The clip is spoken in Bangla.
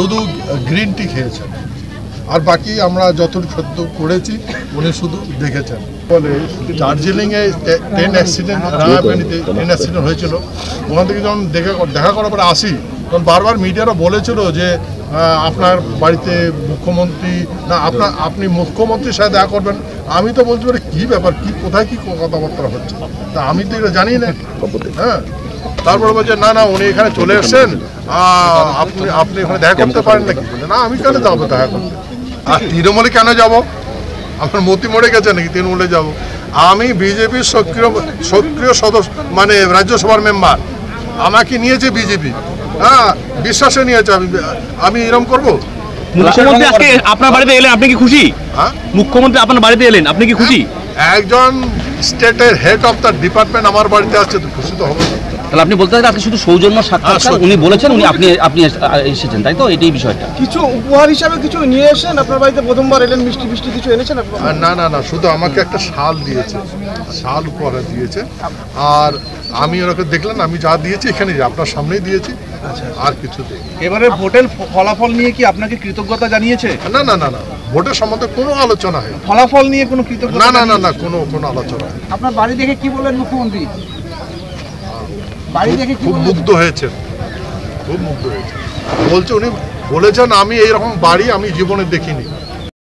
শুধু গ্রিন টি খেয়েছেন, আর বাকি আমরা যতটুকু সত্য করেছি উনি শুধু দেখেছেন। বলে দার্জিলিংয়ে ট্রেন অ্যাক্সিডেন্ট, রাঙাপানিতে ট্রেন অ্যাক্সিডেন্ট হয়েছিল, ওখান থেকে যখন দেখা করার পরে আসি তখন বারবার মিডিয়ারা বলেছিল যে আপনার বাড়িতে মুখ্যমন্ত্রী না, আপনি মুখ্যমন্ত্রীর সাথে দেখা করবেন। আমি তো বলতে পারি কী ব্যাপার, কী কোথায় কী কথাবার্তা হচ্ছে, তা আমি তো এটা জানি না। হ্যাঁ, তারপরে বলছে না উনি এখানে চলে এসছেন, আপনি এখানে দেখা করতে পারেন নাকি? না, আমি কেন যাবো দেখা করতে? আর তৃণমূলে কেন যাব? আমার মতি মরে গেছে নাকি তৃণমূলে যাব? আমি বিজেপির সক্রিয় সদস্য, মানে রাজ্যসভার মেম্বার, আমাকে নিয়েছে বিজেপি, হ্যাঁ, বিশ্বাসে নিয়েছে। আমি এরকম করবো? মুখ্যমন্ত্রী আজকে আপনার বাড়িতে এলেন, আপনি কি খুশি? হ্যাঁ, মুখ্যমন্ত্রী আপনার বাড়িতে এলেন, আপনি কি খুশি? একজন স্টেটের হেড অফ দ্য ডিপার্টমেন্ট আমার বাড়িতে আসছে, তো খুশি তো হবে। তাহলে আপনি বলতে চান আজকে শুধু সৌজন্য সাক্ষাৎকার, উনি বলেছেন আপনি এসেছেন, তাই তো? এটাই বিষয়টা। কিছু উপহার হিসাবে কিছু নিয়ে এসেছেন আপনার বাড়িতে? প্রথমবার এলেন, মিষ্টি কিছু এনেছেন? না, শুধু আমাকে একটা শাল দিয়েছে, শাল উপহার দিয়েছে। আর আমি ওনাকে দেখলেন, আমি যা দিয়েছি এখানে আপনার সামনেই দিয়েছি, আর কিছু দেই। এবারে ভোটের ফলাফল নিয়ে কি আপনাকে কৃতজ্ঞতা জানিয়েছে? না, ভোটের সম্বন্ধে কোনো আলোচনা হয় ফলাফল নিয়ে কোনো কৃতজ্ঞতা? না, কোনো আলোচনা হয়। আপনার বাড়ি দেখে কি বললেন মুখ্যমন্ত্রী? বাড়ি দেখে খুব মুগ্ধ হয়েছে, বলছে উনি বলেছেন আমি এইরকম বাড়ি আমি জীবনে দেখিনি।